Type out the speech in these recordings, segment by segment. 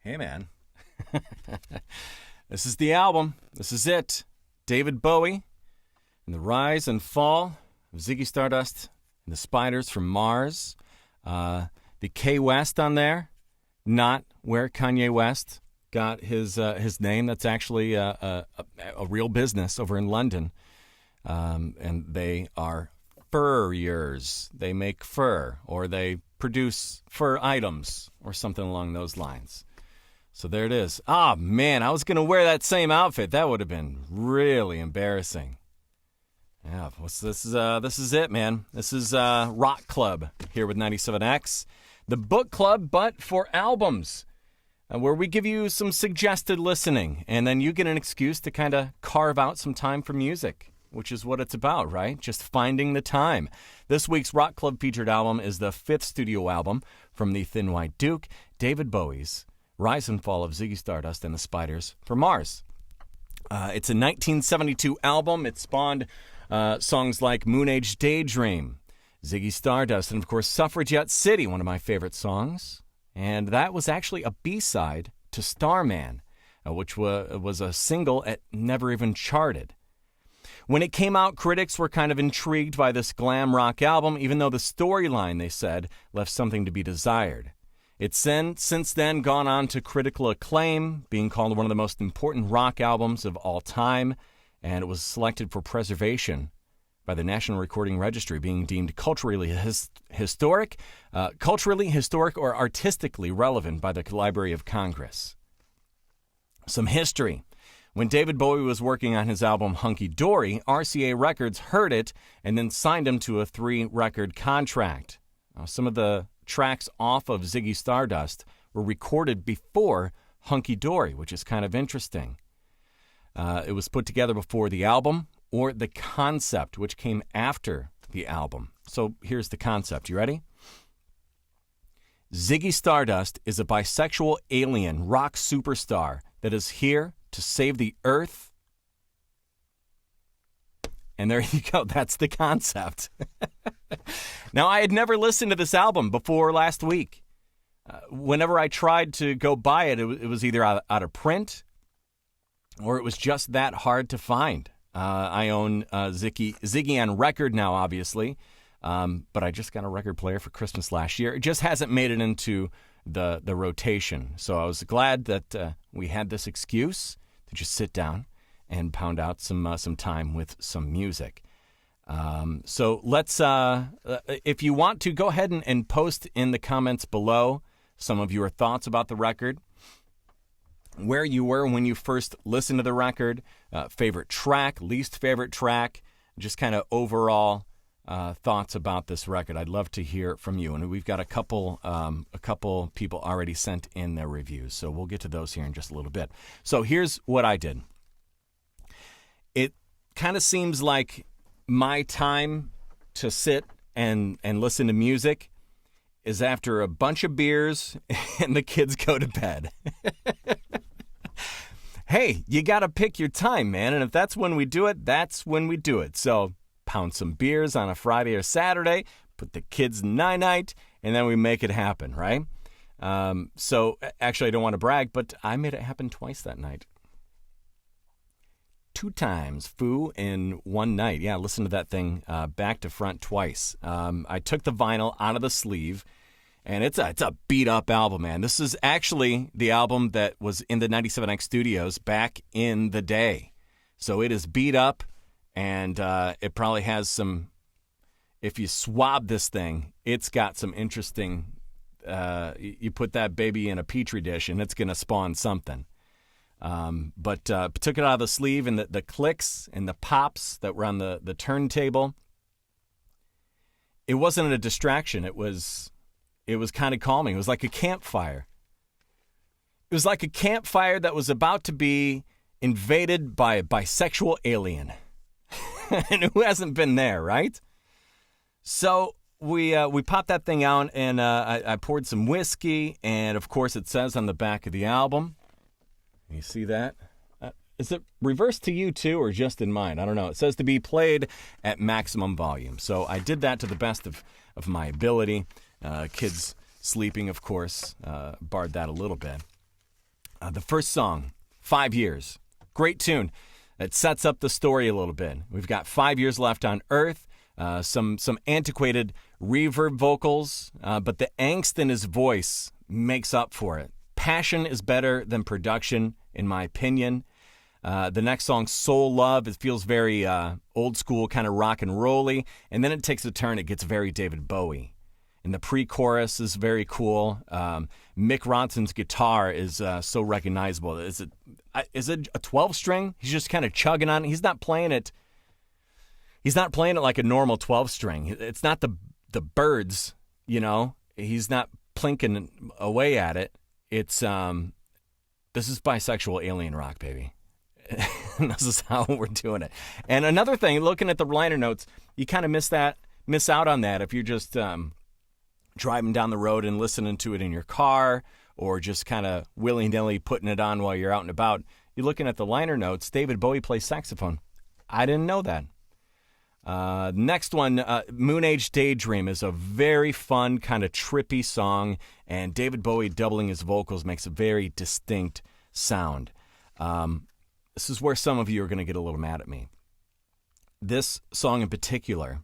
Hey, man. This is the album. This is it. David Bowie and the rise and fall of Ziggy Stardust and the Spiders from Mars. The K West on there, not where Kanye West got his name. That's actually a real business over in London. And they are furriers. They make fur, or they produce fur items, or something along those lines. So there it is. Ah, man, I was going to wear that same outfit. That would have been really embarrassing. Yeah, this is it, man. This is Rock Club here with 97X. The book club, but for albums, where we give you some suggested listening, and then you get an excuse to kind of carve out some time for music, which is what it's about, right? Just finding the time. This week's Rock Club featured album is the fifth studio album from the Thin White Duke, David Bowie's Rise and Fall of Ziggy Stardust and the Spiders from Mars. It's a 1972 album. It spawned songs like Moon Age Daydream, Ziggy Stardust, and of course Suffragette City, one of my favorite songs. And that was actually a B-side to Starman, which was a single it never even charted. When it came out, critics were kind of intrigued by this glam rock album, even though the storyline, they said, left something to be desired. It's since then gone on to critical acclaim, being called one of the most important rock albums of all time, and it was selected for preservation by the National Recording Registry, being deemed culturally historic or artistically relevant by the Library of Congress. Some history. When David Bowie was working on his album Hunky Dory, RCA Records heard it and then signed him to a 3-record contract. Some of the tracks off of Ziggy Stardust were recorded before Hunky Dory, which is kind of interesting. It was put together before the album, or the concept, which came after the album. So here's the concept. You ready? Ziggy Stardust is a bisexual alien rock superstar that is here to save the Earth. And there you go. That's the concept. Now, I had never listened to this album before last week. Whenever I tried to go buy it, it was either out of print or it was just that hard to find. I own Ziggy on record now, obviously, but I just got a record player for Christmas last year. It just hasn't made it into the rotation. So I was glad that we had this excuse to just sit down and pound out some time with some music. So let's, if you want to, go ahead and post in the comments below some of your thoughts about the record, where you were when you first listened to the record, favorite track, least favorite track, just kind of overall thoughts about this record. I'd love to hear from you. And we've got a couple people already sent in their reviews, so we'll get to those here in just a little bit. So here's what I did. It kind of seems like my time to sit and listen to music is after a bunch of beers and the kids go to bed. Hey, you got to pick your time, man. And if that's when we do it, that's when we do it. So pound some beers on a Friday or Saturday, put the kids night-night, and then we make it happen, right? So actually, I don't want to brag, but I made it happen twice that night. 2 times, foo, in one night. Yeah, listen to that thing back to front twice. I took the vinyl out of the sleeve, and it's a beat-up album, man. This is actually the album that was in the 97X studios back in the day. So it is beat up, and it probably has some, if you swab this thing, it's got some interesting, you put that baby in a petri dish, and it's going to spawn something. But took it out of the sleeve, and the clicks and the pops that were on the turntable, it wasn't a distraction. It was kind of calming. It was like a campfire. It was like a campfire that was about to be invaded by a bisexual alien. And who hasn't been there, right? So we popped that thing out, and I poured some whiskey, and of course it says on the back of the album, you see that? Is it reversed to you too, or just in mine? I don't know. It says to be played at maximum volume. So I did that to the best of my ability. Kids sleeping, of course, barred that a little bit. The first song, 5 Years. Great tune. It sets up the story a little bit. We've got 5 years left on Earth, some antiquated reverb vocals, but the angst in his voice makes up for it. Passion is better than production, in my opinion. The next song, Soul Love, it feels very old school, kind of rock and rolly, and then it takes a turn. It gets very David Bowie. And the pre-chorus is very cool. Mick Ronson's guitar is so recognizable. Is it a 12-string? He's just kind of chugging on it. He's not playing it. He's not playing it like a normal 12-string. It's not the Birds, you know. He's not plinking away at it. It's this is bisexual alien rock, baby. This is how we're doing it. And another thing, looking at the liner notes, you kind of miss out on that if you're just driving down the road and listening to it in your car, or just kind of willy-nilly putting it on while you're out and about. You're looking at the liner notes, David Bowie plays saxophone. I didn't know that. Next one, Moon Age Daydream, is a very fun, kind of trippy song, and David Bowie doubling his vocals makes a very distinct sound. This is where some of you are going to get a little mad at me. This song in particular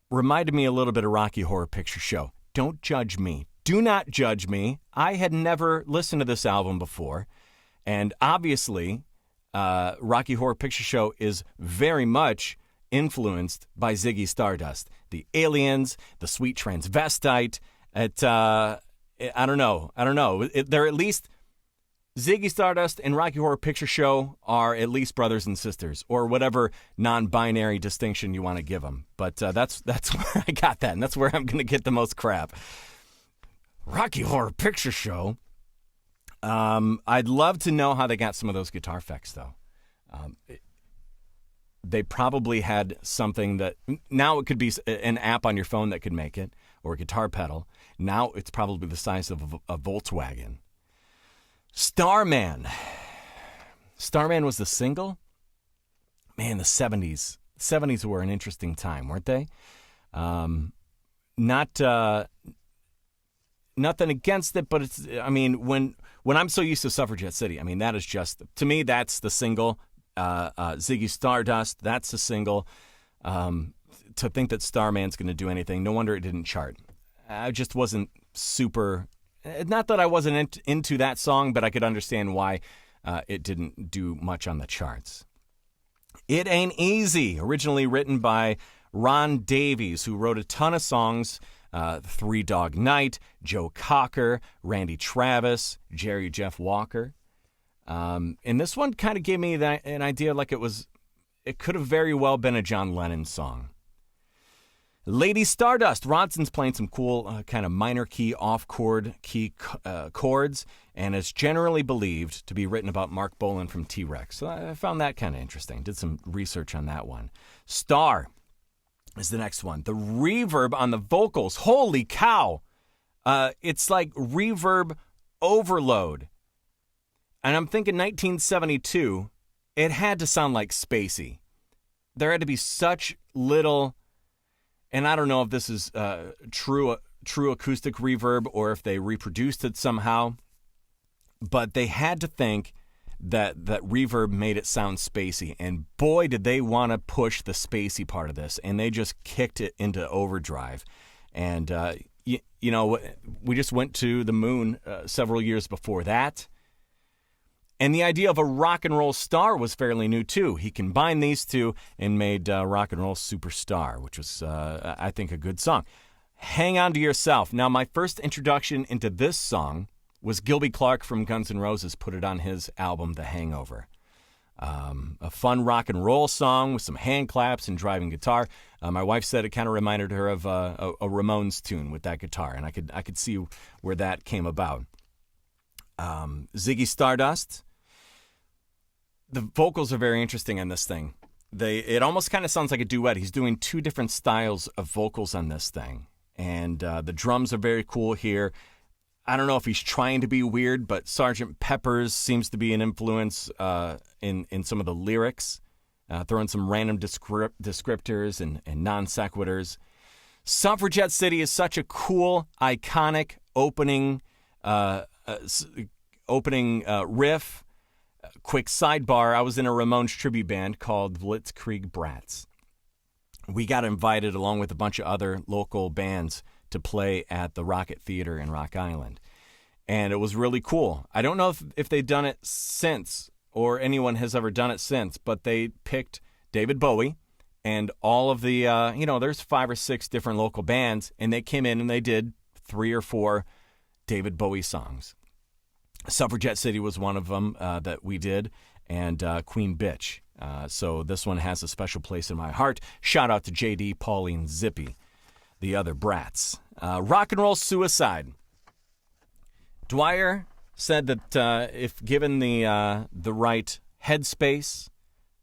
reminded me a little bit of Rocky Horror Picture Show. Don't judge me. Do not judge me. I had never listened to this album before, and obviously Rocky Horror Picture Show is very much influenced by Ziggy Stardust. The aliens, the sweet transvestite. I don't know. They're at least, Ziggy Stardust and Rocky Horror Picture Show are at least brothers and sisters, or whatever non-binary distinction you want to give them. But that's where I got that, and that's where I'm going to get the most crap. Rocky Horror Picture Show. I'd love to know how they got some of those guitar effects, though. They probably had something that, now it could be an app on your phone that could make it, or a guitar pedal. Now it's probably the size of a Volkswagen. Starman. Starman was the single. Man, the 70s. The 70s were an interesting time, weren't they? Nothing against it, but it's, I mean, when I'm so used to Suffragette City, I mean, that is just, to me, that's the single. Ziggy Stardust, that's the single. To think that Starman's going to do anything, no wonder it didn't chart. I just wasn't super, not that I wasn't into that song, but I could understand why it didn't do much on the charts. It Ain't Easy, originally written by Ron Davies, who wrote a ton of songs. Three Dog Night, Joe Cocker, Randy Travis, Jerry Jeff Walker. And this one kind of gave me an idea like it could have very well been a John Lennon song. Lady Stardust, Ronson's playing some cool kind of minor key, off-chord key chords, and is generally believed to be written about Mark Bolan from T-Rex. So I found that kind of interesting. Did some research on that one. Star is the next one. The reverb on the vocals, holy cow. It's like reverb overload. And I'm thinking 1972, it had to sound like spacey. There had to be such little, and I don't know if this is true acoustic reverb or if they reproduced it somehow, but they had to think that reverb made it sound spacey, and boy did they want to push the spacey part of this, and they just kicked it into overdrive. And you know, we just went to the moon several years before that, and the idea of a rock and roll star was fairly new too. He combined these two and made Rock and Roll Superstar, which was I think a good song. Hang On to Yourself. Now, my first introduction into this song was Gilby Clarke from Guns N' Roses put it on his album, The Hangover. A fun rock and roll song with some hand claps and driving guitar. My wife said it kind of reminded her of a Ramones tune with that guitar, and I could see where that came about. Ziggy Stardust. The vocals are very interesting on this thing. It almost kind of sounds like a duet. He's doing two different styles of vocals on this thing, and the drums are very cool here. I don't know if he's trying to be weird, but Sgt. Pepper's seems to be an influence in some of the lyrics, throwing some random descriptors and non sequiturs. Suffragette City is such a cool, iconic opening opening riff. Quick sidebar, I was in a Ramones tribute band called Blitzkrieg Brats. We got invited along with a bunch of other local bands to play at the Rocket Theater in Rock Island. And it was really cool. I don't know if they've done it since or anyone has ever done it since, but they picked David Bowie and all of the, there's 5 or 6 different local bands, and they came in and they did 3 or 4 David Bowie songs. Suffragette City was one of them that we did, and Queen Bitch. So this one has a special place in my heart. Shout out to JD, Pauline, Zippy, the other brats. Rock and roll suicide. Dwyer said that if given the right headspace,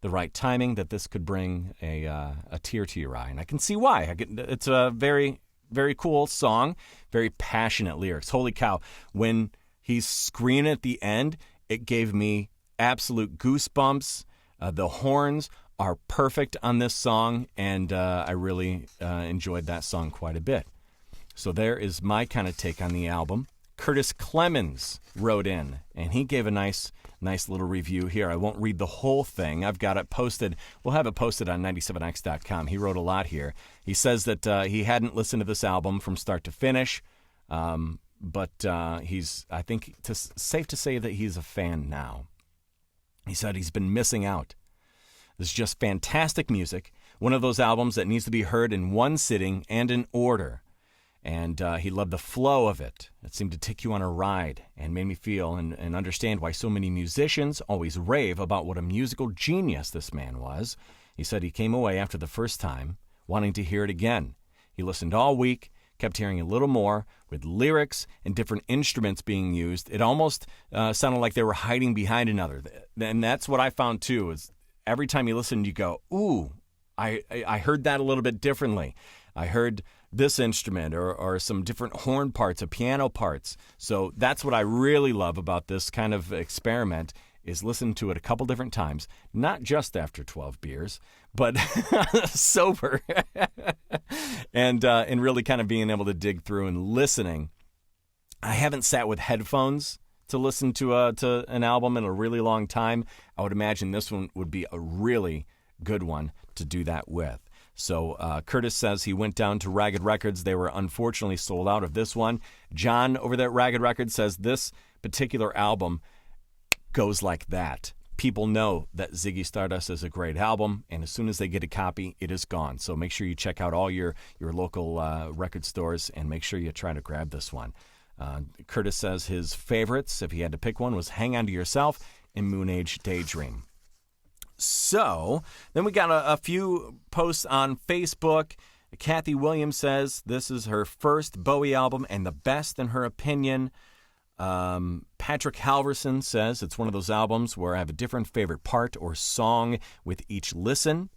the right timing, that this could bring a tear to your eye. And I can see why. It's a very, very cool song, very passionate lyrics. Holy cow. When he's screaming at the end, it gave me absolute goosebumps. The horns are perfect on this song, and I really enjoyed that song quite a bit. So there is my kind of take on the album. Curtis Clemens wrote in, and he gave a nice little review here. I won't read the whole thing. I've got it posted. We'll have it posted on 97x.com. He wrote a lot here. He says that he hadn't listened to this album from start to finish, but I think it's safe to say that he's a fan now. He said he's been missing out. This is just fantastic music, one of those albums that needs to be heard in one sitting and in order. And he loved the flow of it. It seemed to take you on a ride and made me feel and understand why so many musicians always rave about what a musical genius this man was. He said he came away after the first time wanting to hear it again. He listened all week, kept hearing a little more, with lyrics and different instruments being used. It almost sounded like they were hiding behind another. And that's what I found too, is every time you listen, you go, ooh, I heard that a little bit differently. I heard this instrument or some different horn parts or piano parts. So that's what I really love about this kind of experiment, is listen to it a couple different times, not just after 12 beers, but sober, and really kind of being able to dig through and listening. I haven't sat with headphones to listen to an album in a really long time. I would imagine this one would be a really good one to do that with. So Curtis says he went down to Ragged Records. They were unfortunately sold out of this one. John over there at Ragged Records says this particular album goes like that. People know that Ziggy Stardust is a great album, and as soon as they get a copy, it is gone. So make sure you check out all your local record stores and make sure you try to grab this one. Curtis says his favorites, if he had to pick one, was Hang On To Yourself and Moon Age Daydream. So then we got a few posts on Facebook. Kathy Williams says this is her first Bowie album and the best in her opinion. Patrick Halverson says it's one of those albums where I have a different favorite part or song with each listen.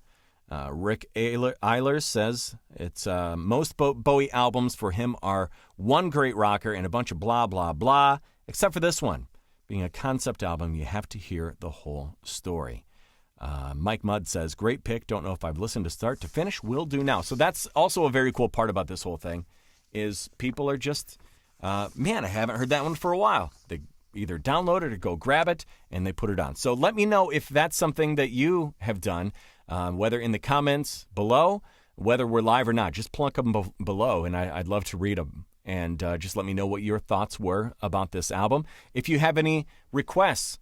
Rick Eilers says it's most Bowie albums for him are one great rocker and a bunch of blah, blah, blah, except for this one. Being a concept album, you have to hear the whole story. Mike Mudd says, great pick. Don't know if I've listened to start to finish. Will do now. So that's also a very cool part about this whole thing, is people are just, man, I haven't heard that one for a while. They either download it or go grab it, and they put it on. So let me know if that's something that you have done, whether in the comments below, whether we're live or not. Just plunk them below, and I'd love to read them. And just let me know what your thoughts were about this album. If you have any requests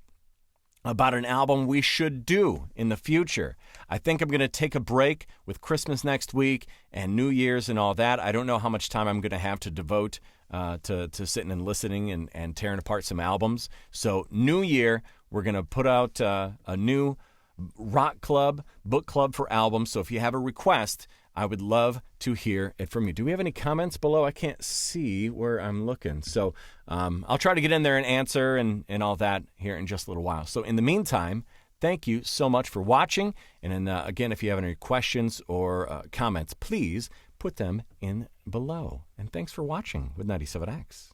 about an album we should do in the future. I think I'm going to take a break with Christmas next week and New Year's and all that. I don't know how much time I'm going to have to devote to sitting and listening and tearing apart some albums. So New Year, we're going to put out a new rock club, book club for albums. So if you have a request, I would love to hear it from you. Do we have any comments below? I can't see where I'm looking. So I'll try to get in there and answer and all that here in just a little while. So in the meantime, thank you so much for watching. And then, again, if you have any questions or comments, please put them in below. And thanks for watching with 97X.